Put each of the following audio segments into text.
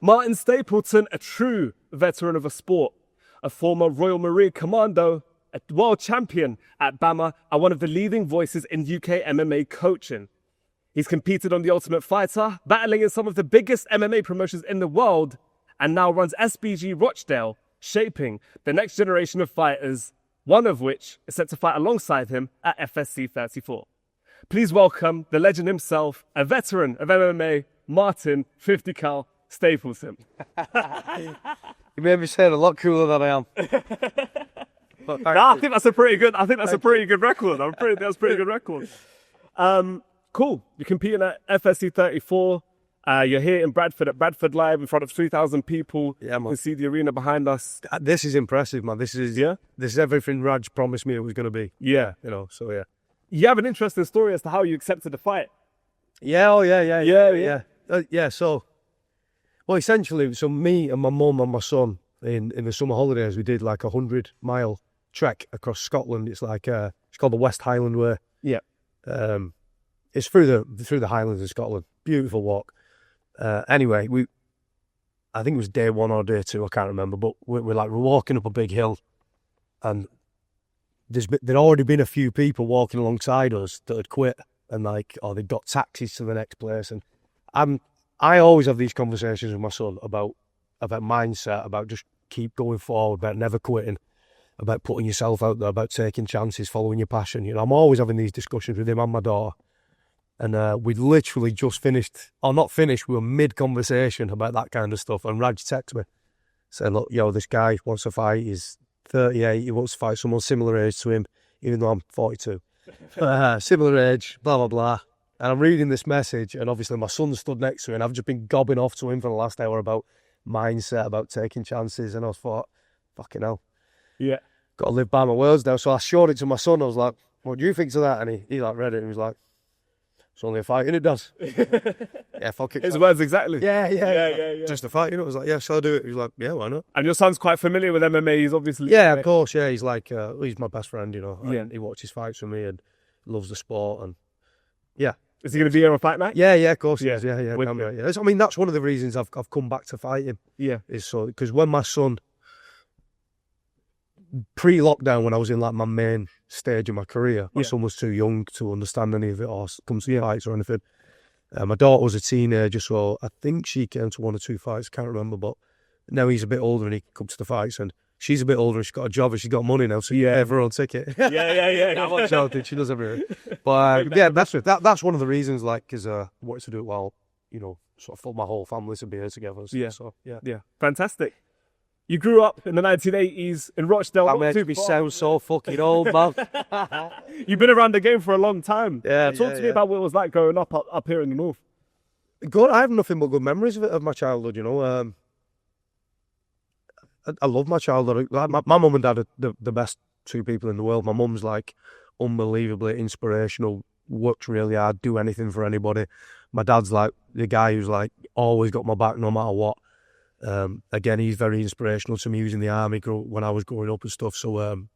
Martin Stapleton, a true veteran of a sport, a former Royal Marine Commando, a world champion at BAMA, and one of the leading voices in UK MMA coaching. He's competed on The Ultimate Fighter, battling in some of the biggest MMA promotions in the world, and now runs SBG Rochdale, shaping the next generation of fighters, one of which is set to fight alongside him at FSC 34. Please welcome the legend himself, a veteran of MMA, Martin 50 Cal Stapleton. You made me sound a lot cooler than I am. I think that's a pretty good. That's a pretty good record. That's a pretty good record. Cool. You're competing at FSC 34. You're here in Bradford at Bradford Live in front of 3,000 people. Yeah, man. You can see the arena behind us. This is impressive, man. This is everything Raj promised me it was going to be. Yeah. You know, so yeah. You have an interesting story as to how you accepted the fight. Yeah, oh yeah. So, well, essentially, so me and my mum and my son in the summer holidays, we did like 100-mile trek across Scotland. It's like it's called the West Highland Way. Yeah. It's through the Highlands of Scotland. Beautiful walk. Anyway, I think it was day 1 or day 2, I can't remember, but we're walking up a big hill, and there'd already been a few people walking alongside us that had quit, and they'd got taxis to the next place. And I always have these conversations with my son about mindset, about just keep going forward, about never quitting, about putting yourself out there, about taking chances, following your passion. You know, I'm always having these discussions with him and my daughter. And we'd literally just finished, or not finished, we were mid-conversation about that kind of stuff. And Raj texted me, said, look, this guy wants to fight. He's 38. He wants to fight someone similar age to him, even though I'm 42. Similar age, blah, blah, blah. And I'm reading this message, and obviously my son stood next to me, and I've just been gobbing off to him for the last hour about mindset, about taking chances. And I thought, fucking hell. Yeah. Got to live by my words now. So I showed it to my son. I was like, what do you think of that? And he read it, and he was like, it's only a fight, innit, Dad? Yeah, fuck it. His words exactly. Yeah. Just a fight, you know? I was like, yeah, shall I do it? He was like, yeah, why not? And your son's quite familiar with MMA. He's obviously... Yeah, of course, yeah. He's like, he's my best friend, you know. Yeah. And he watches fights with me and loves the sport, and yeah. Is he going to be here on Fight Night? Yeah, of course he Yeah. is. Yeah. With I mean, that's one of the reasons I've come back to fighting. Yeah. Is so, because when my son, pre-lockdown, when I was in like my main stage of my career, my son was too young to understand any of it or come to fights or anything. My daughter was a teenager, so I think she came to 1 or 2 fights, can't remember, but now he's a bit older and he can come to the fights, and she's a bit older and she's got a job and she's got money now, so yeah, have her own ticket. Yeah. She does everything. But yeah, that's one of the reasons, because I wanted to do it while, sort of for my whole family to be here together. So, Yeah. Fantastic. You grew up in the 1980s in Rochdale. That makes me sound so fucking old, man. You've been around the game for a long time. Yeah. Talk to me about what it was like growing up here in the north. Good. I have nothing but good memories of my childhood, I love my childhood. My mum and dad are the best 2 people in the world. My mum's unbelievably inspirational, works really hard, do anything for anybody. My dad's the guy who's always got my back no matter what. Again, he's very inspirational to me. He was in the army when I was growing up and stuff. So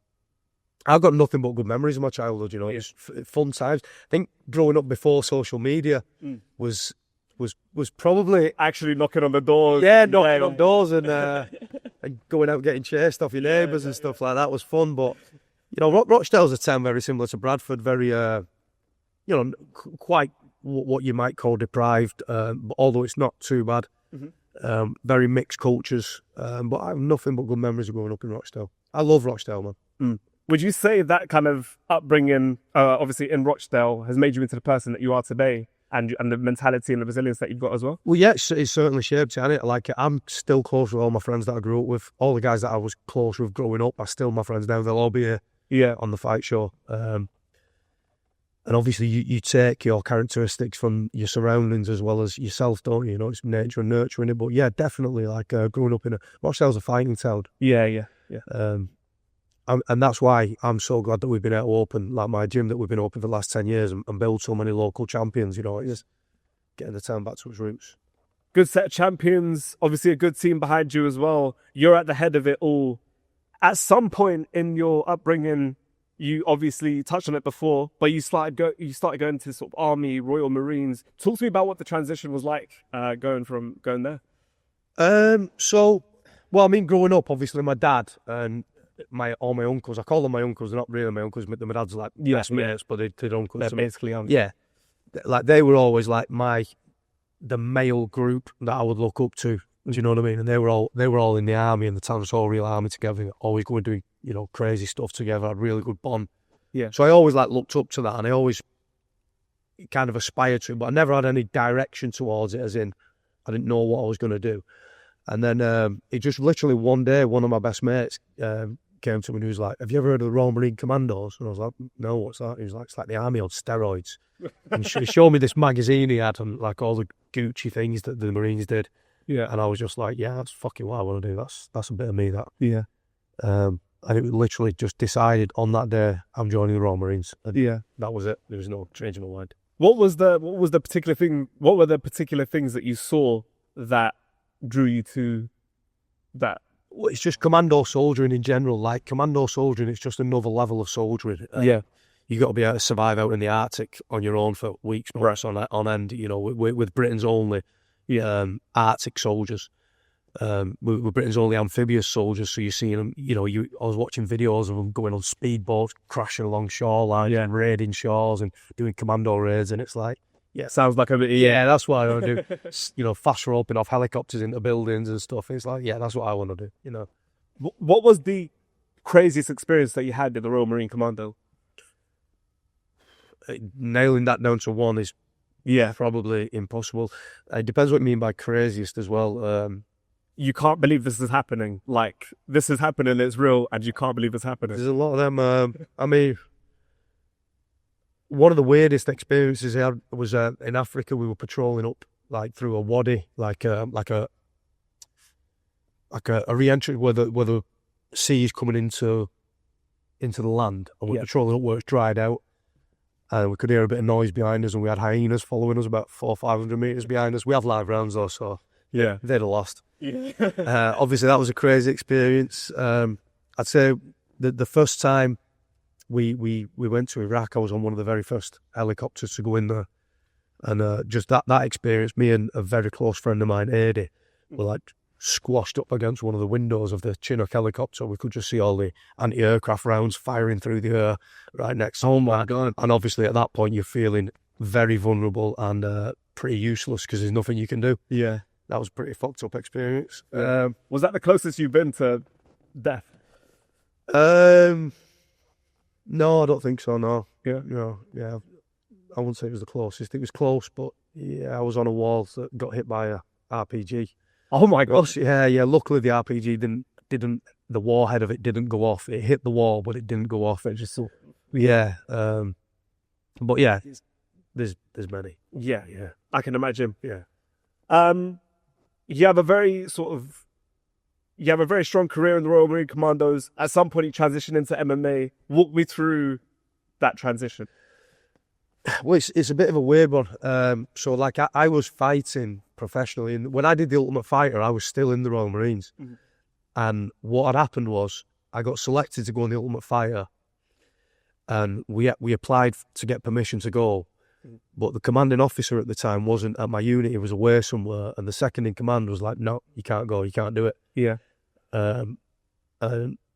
I've got nothing but good memories of my childhood. It's fun times. I think growing up before social media was probably actually knocking on the doors. Yeah, knocking on doors and going out getting chased off your neighbours and stuff like that was fun. But Rochdale's a town very similar to Bradford. Very quite what you might call deprived, although it's not too bad. Mm-hmm. Very mixed cultures, but I have nothing but good memories of growing up in Rochdale. I love Rochdale, man. Would you say that kind of upbringing, obviously in Rochdale, has made you into the person that you are today, and the mentality and the resilience that you've got as well? Well, yeah, it's certainly shaped it. I'm still close with all my friends that I grew up with. All the guys that I was close with growing up are still my friends now. They'll all be here on the fight show. And obviously, you take your characteristics from your surroundings as well as yourself, don't you? It's nature and nurture in it. But yeah, definitely, growing up in Rochdale's a fighting town. Yeah. And that's why I'm so glad that we've been able to open, my gym that we've been open for the last 10 years and build so many local champions. It's just getting the town back to its roots. Good set of champions, obviously a good team behind you as well. You're at the head of it all. At some point in your upbringing, you obviously touched on it before, but you started going to sort of Army, Royal Marines. Talk to me about what the transition was like going there. Well, I mean, growing up, obviously, my dad and all my uncles, I call them my uncles, they're not really my uncles, but my dad's like best mates, but they're uncles. They're basically yeah, like they were always like the male group that I would look up to. Do you know what I mean? And they were all in the army, and the 𝗙𝗏𝗏𝗧𝗏 army together, always going doing crazy stuff together. Had a really good bond. Yeah. So I always looked up to that, and I always kind of aspired to it, but I never had any direction towards it, as in I didn't know what I was going to do. And then it just literally one day, one of my best mates came to me and he was like, "Have you ever heard of the Royal Marine Commandos?" And I was like, "No, what's that?" He was like, "It's like the army on steroids." And he showed me this magazine he had and like all the Gucci things that the Marines did. Yeah. And I was just like, yeah, that's fucking what I want to do. That's a bit of me, that. Yeah. And it literally just decided on that day, I'm joining the Royal Marines. And Yeah. that was it. There was no changing my mind. What was the particular thing? What were the particular things that you saw that drew you to that? Well, it's just commando soldiering in general. Like commando soldiering, it's just another level of soldiering. Yeah. You got to be able to survive out in the Arctic on your own for weeks, months on end. With Britain's only Arctic soldiers. We're Britain's only amphibious soldiers, so you're seeing them. I was watching videos of them going on speedboats, crashing along shorelines, and raiding shores and doing commando raids, and it's like, yeah, sounds like a bit. Yeah, that's what I want to do. Fast roping off helicopters into buildings and stuff. It's like, yeah, that's what I want to do. What was the craziest experience that you had in the Royal Marine Commando? Nailing that down to one is probably impossible. It depends what you mean by craziest as well. You can't believe this is happening. Like, this is happening, it's real, and you can't believe it's happening. There's a lot of them. I mean, one of the weirdest experiences I had was in Africa. We were patrolling up like through a wadi, like a re-entry where the sea is coming into the land, and we're patrolling up where it's dried out. And we could hear a bit of noise behind us, and we had hyenas following us about 400 or 500 metres behind us. We have live rounds though, so they'd have lost. Yeah. Obviously, that was a crazy experience. I'd say the first time we went to Iraq, I was on one of the very first helicopters to go in there. And just that experience, me and a very close friend of mine, 𝗟𝗓𝗘, were like squashed up against one of the windows of the 𝗙𝗥𝗙𝗥 helicopter. We could just see all the anti-aircraft rounds firing through the air right next to us. Oh my God. And obviously at that point you're feeling very vulnerable and pretty useless because there's nothing you can do. Yeah. That was a pretty fucked up experience. Was that the closest you've been to death? No, I don't think so, no. Yeah. Yeah. I wouldn't say it was the closest. It was close, but yeah, I was on a wall that got hit by a RPG. Oh my gosh. Yeah. Luckily the RPG didn't the warhead of it didn't go off. It hit the wall, but it didn't go off. It just yeah. But yeah, there's many. Yeah. I can imagine. Yeah. You have a very strong career in the Royal Marine Commandos. At some point, you transitioned into MMA. Walk me through that transition. Well, it's a bit of a weird one. So, like, I was fighting professionally. And when I did the Ultimate Fighter, I was still in the Royal Marines. Mm-hmm. And what had happened was I got selected to go on the Ultimate Fighter. And we applied to get permission to go. Mm-hmm. But the commanding officer at the time wasn't at my unit. He was away somewhere. And the second in command was like, no, you can't go. You can't do it. Yeah. And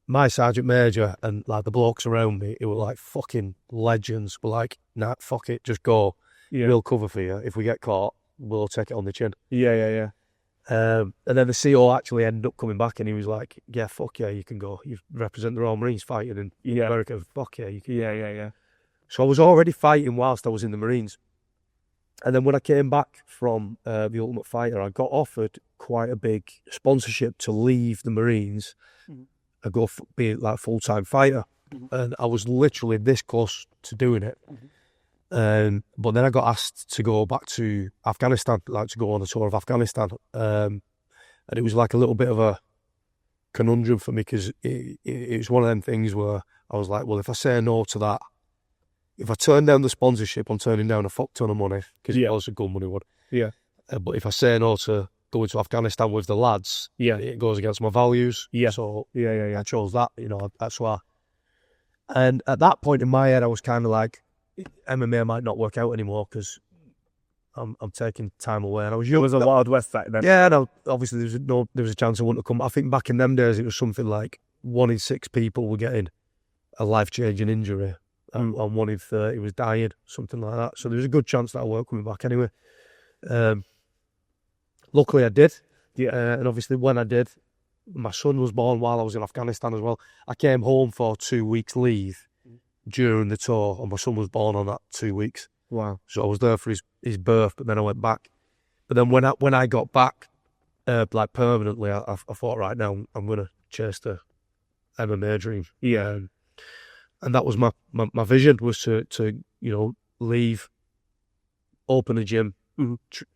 my sergeant major and like the blokes around me, it were like fucking legends. Were like, nah, fuck it, just go. Yeah. We'll cover for you. If we get caught, we'll take it on the chin. Yeah. And then the CO actually ended up coming back, and he was like, yeah, fuck yeah, you can go. You represent the Royal Marines fighting in America. Fuck yeah, you can. Yeah. So I was already fighting whilst I was in the Marines. And then when I came back from the Ultimate Fighter, I got offered quite a big sponsorship to leave the Marines. Mm-hmm. I go be like full-time fighter, and I was literally this close to doing it. But then I got asked to go back to Afghanistan, like to go on a tour of Afghanistan, and it was like a little bit of a conundrum for me because it was one of them things where I was like, well, if I say no to that, if I turn down the sponsorship, I'm turning down a fuck ton of money because it was a good money one. Yeah. But if I say no to going to Afghanistan with the lads, it goes against my values. Yeah. So I chose that. That's why. And at that point in my head, I was kind of like, MMA might not work out anymore because I'm taking time away. And I was It young. was a Wild West back then. Yeah, no, obviously there was a chance I wouldn't have come. I think back in them days it was something like 1 in 6 people were getting a life-changing injury, and 1 in 30 was dying, something like that. So there was a good chance that I weren't coming back anyway. Luckily I did. Yeah. And obviously when I did, my son was born while I was in Afghanistan as well. I came home for 2 weeks leave during the tour, and my son was born on that 2 weeks. Wow. So I was there for his birth, but then I went back. But then when I got back, like permanently, I thought, right now I'm going to chase the MMA dream. Yeah. And that was my vision, was to leave, open a gym,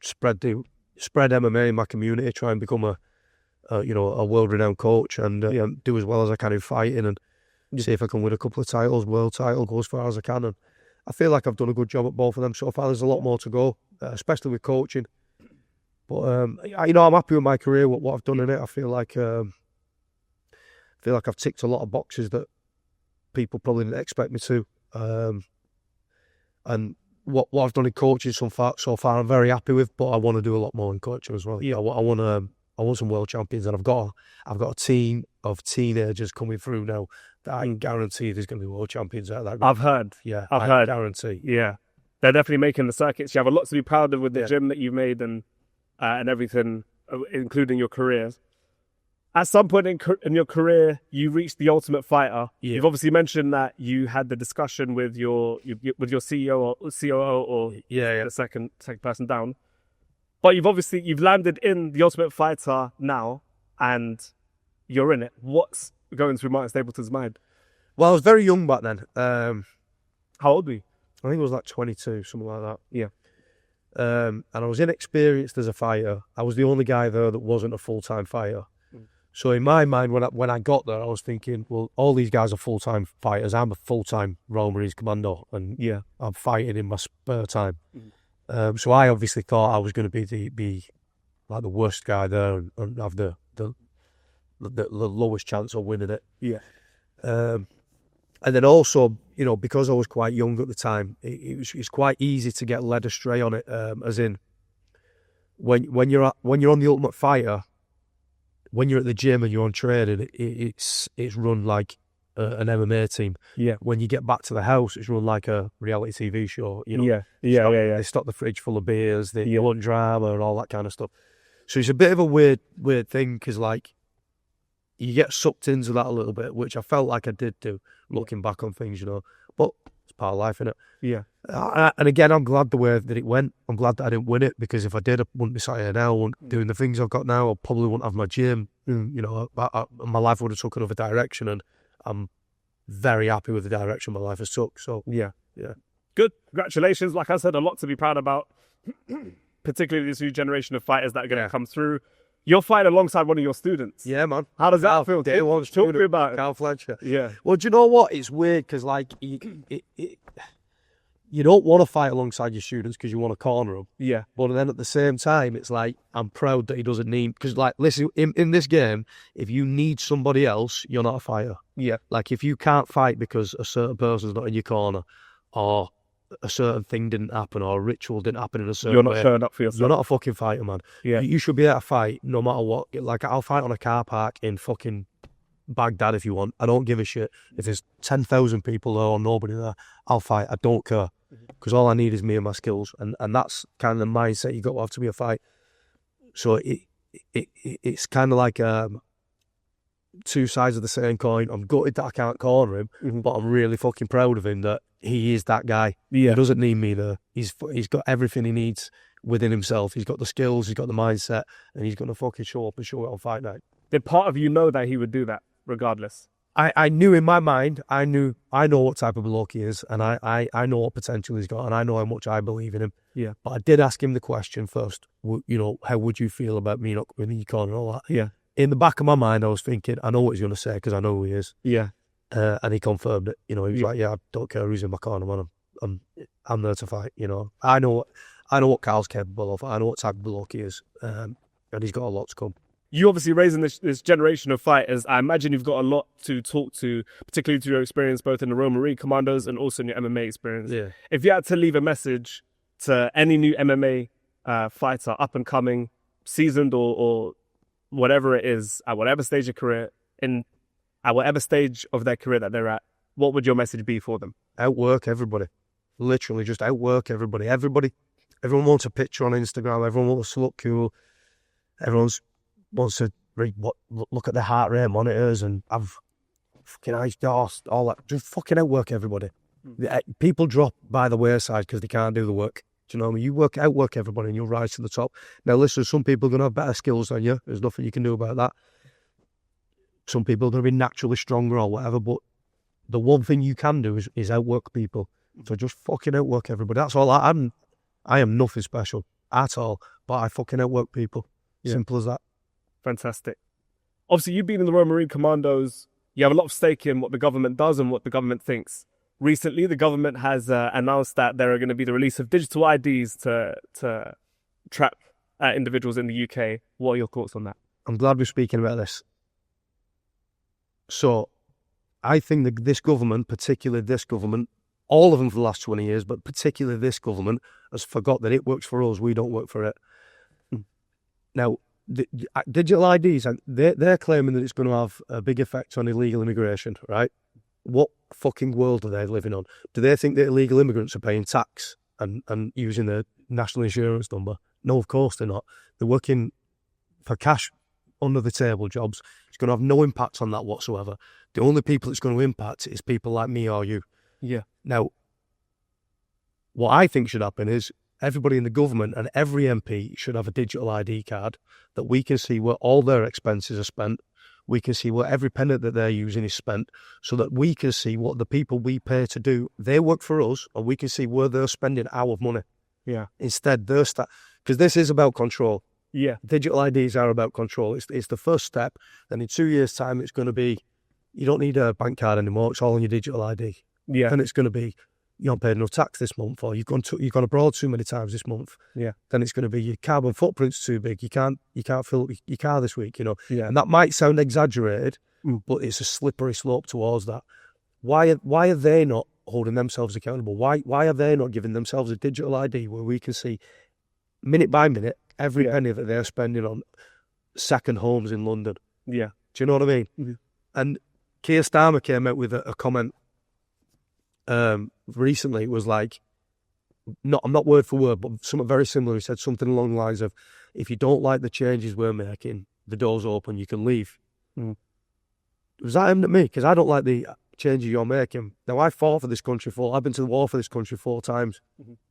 spread MMA in my community, try and become a world-renowned coach, and do as well as I can in fighting, and see if I can win a couple of titles, world title, go as far as I can. And I feel like I've done a good job at both of them so far. There's a lot more to go, especially with coaching. But I'm happy with my career, what I've done in it. I feel like I've ticked a lot of boxes that people probably didn't expect me to. And what I've done in coaching so far, I'm very happy with. But I want to do a lot more in coaching as well. Yeah, I want some world champions, and I've got a team of teenagers coming through now that I can guarantee there's going to be world champions out there. I've heard. Yeah, I've heard. Guarantee. Yeah, they're definitely making the circuits. You have a lot to be proud of with the gym that you've made and everything, including your career. At some point in your career, you reached the Ultimate Fighter. Yeah. You've obviously mentioned that you had the discussion with your CEO or COO or the second person down. But you've landed in the Ultimate Fighter now, and you're in it. What's going through Martin Stapleton's mind? Well, I was very young back then. How old were you? I think it was like 22, something like that. Yeah. And I was inexperienced as a fighter. I was the only guy there that wasn't a full-time fighter. So in my mind, when I got there, I was thinking, well, all these guys are full-time fighters. I'm a full-time Royal Marines Commando, and I'm fighting in my spare time. So I obviously thought I was going to be like the worst guy there and have the lowest chance of winning it. Yeah. And then also, because I was quite young at the time, it's quite easy to get led astray on it. As in, when you're on the Ultimate Fighter, when you're at the gym and you're on training, it's run like an MMA team. Yeah. When you get back to the house, it's run like a reality TV show. Yeah. They stock the fridge full of beers, they want drama and all that kind of stuff. So it's a bit of a weird thing, because like you get sucked into that a little bit, which I felt like I did do, looking back on things, But it's part of life, innit? Yeah. And again, I'm glad the way that it went. I'm glad that I didn't win it, because if I did, I wouldn't be sat here now. I wouldn't doing the things I've got now. I probably wouldn't have my gym. My life would have took another direction, and I'm very happy with the direction my life has took. So yeah. Good. Congratulations. Like I said, a lot to be proud about, particularly this new generation of fighters that are going to come through. You're fighting alongside one of your students. Yeah, man. How does that feel? Talk to me about it. Carl Fletcher. Yeah. Well, do you know what? It's weird, because like you don't want to fight alongside your students because you want to corner them. Yeah. But then at the same time, it's like, I'm proud that he doesn't need... Because, like, listen, in this game, if you need somebody else, you're not a fighter. Yeah. Like, if you can't fight because a certain person's not in your corner, or a certain thing didn't happen, or a ritual didn't happen in a certain way... You're not showing up for yourself. You're not a fucking fighter, man. Yeah. You should be able to fight no matter what. Like, I'll fight on a car park in fucking Baghdad if you want. I don't give a shit. If there's 10,000 people there or nobody there, I'll fight. I don't care. Because all I need is me and my skills, and that's kind of the mindset you got to have to be a fight. So it's kind of like two sides of the same coin. I'm gutted that I can't corner him, but I'm really fucking proud of him that he is that guy. Yeah. He doesn't need me there. He's got everything he needs within himself. He's got the skills, he's got the mindset, and he's going to fucking show up and show it on fight night. Did part of you know that he would do that regardless? I knew in my mind, I know what type of bloke he is, and I know what potential he's got, and I know how much I believe in him. Yeah. But I did ask him the question first, how would you feel about me not winning your corner and all that? Yeah. In the back of my mind, I was thinking, I know what he's going to say, because I know who he is. Yeah. And he confirmed it. He was like, I don't care who's in my corner, man. I'm there to fight, I know what Carl's capable of. I know what type of bloke he is, and he's got a lot to come. You obviously raising this generation of fighters. I imagine you've got a lot to talk to, particularly through your experience both in the Royal Marine Commandos and also in your MMA experience. Yeah. If you had to leave a message to any new MMA fighter, up and coming, seasoned or whatever it is, at whatever stage of career, at whatever stage of their career that they're at, what would your message be for them? Outwork everybody. Literally, just outwork everybody. Everyone wants a picture on Instagram. Everyone wants to look cool. Everyone wants to look at their heart rate monitors and have fucking ice dust, all that. Just fucking outwork everybody. People drop by the wayside because they can't do the work. Do you know what I mean? You outwork everybody and you'll rise to the top. Now, listen, some people are going to have better skills than you. There's nothing you can do about that. Some people are going to be naturally stronger or whatever, but the one thing you can do is outwork people. So just fucking outwork everybody. That's all. I am nothing special at all, but I fucking outwork people. Yeah. Simple as that. Fantastic. Obviously, you've been in the Royal Marine Commandos. You have a lot of stake in what the government does and what the government thinks. Recently, the government has announced that there are going to be the release of digital IDs to trap individuals in the UK. What are your thoughts on that? I'm glad we're speaking about this. So, I think that this government, particularly this government, all of them for the last 20 years, but particularly this government, has forgot that it works for us, we don't work for it. Now, the digital IDs, they're claiming that it's going to have a big effect on illegal immigration, right? What fucking world are they living on? Do they think that illegal immigrants are paying tax and using their national insurance number? No, of course they're not. They're working for cash under the table jobs. It's going to have no impact on that whatsoever. The only people it's going to impact is people like me or you. Yeah. Now, what I think should happen is everybody in the government and every MP should have a digital ID card that we can see where all their expenses are spent. We can see where every penny that they're using is spent, so that we can see what the people we pay to do, they work for us, and we can see where they're spending our money. Yeah. Instead, because this is about control. Yeah. Digital IDs are about control. It's the first step. Then in 2 years' time, it's going to be, you don't need a bank card anymore. It's all on your digital ID. Yeah. Then it's going to be, you haven't paid enough tax this month, or you've gone abroad too many times this month. Yeah. Then it's going to be your carbon footprint's too big. You can't fill up your car this week, you know. Yeah. And that might sound exaggerated, but it's a slippery slope towards that. Why are they not holding themselves accountable? Why are they not giving themselves a digital ID where we can see minute by minute every penny that they're spending on second homes in London? Yeah. Do you know what I mean? Mm-hmm. And 𝗙𝗚𝗚𝗏 came out with a comment recently. It was like, not word for word, but something very similar. He said something along the lines of, if you don't like the changes we're making, the door's open, you can leave. Was that aimed at me? Because I don't like the changes you're making. Now, I fought for this country I've been to the war for this country 4 times.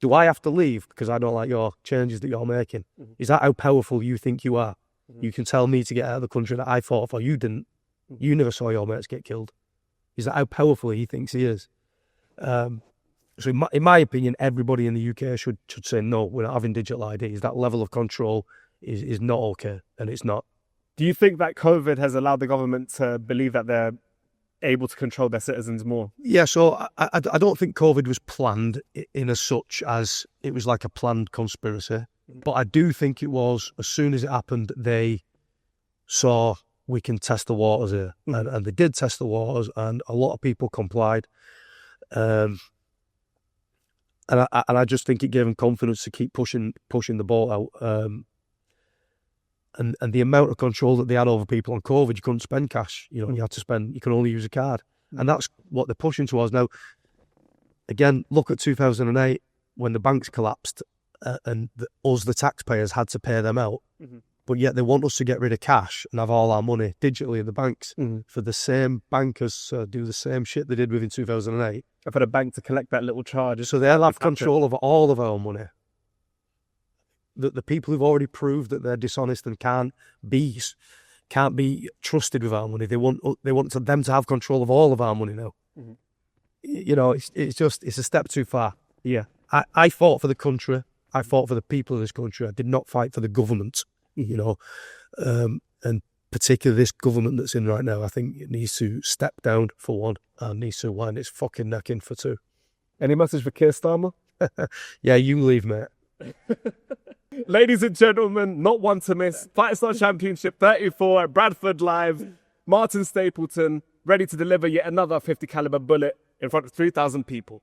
Do I have to leave because I don't like your changes that you're making? Is that how powerful you think you are? You can tell me to get out of the country that I fought for. You didn't. You never saw your mates get killed. Is that how powerful he thinks he is? So in my opinion, everybody in the UK should say, no, we're not having digital IDs. That level of control is not okay, and it's not. Do you think that COVID has allowed the government to believe that they're able to control their citizens more? Yeah, so I don't think COVID was planned in as such as it was like a planned conspiracy. But I do think it was, as soon as it happened, they saw we can test the waters here. And they did test the waters, and a lot of people complied. And I just think it gave them confidence to keep pushing the ball out. And the amount of control that they had over people on COVID, you couldn't spend cash. You know, you can only use a card. And that's what they're pushing towards now. Again, look at 2008 when the banks collapsed and the taxpayers had to pay them out. But yet they want us to get rid of cash and have all our money digitally in the banks for the same bankers to do the same shit they did within 2008. For the bank to collect that little charge. So they'll have control over all of our money. The people who've already proved that they're dishonest and can't be trusted with our money, they want them to have control of all of our money now. You know, it's a step too far. Yeah. I fought for the country. I fought for the people of this country. I did not fight for the government. You know, and particularly this government that's in right now, I think it needs to step down for one and needs to wind its fucking neck in for two. Any message for 𝗙𝗚𝗏𝗏? Yeah, you leave, mate. Ladies and gentlemen, not one to miss. Fighter Championship 34 at Bradford live. Martin Stapleton ready to deliver yet another 50 caliber bullet in front of 3,000 people.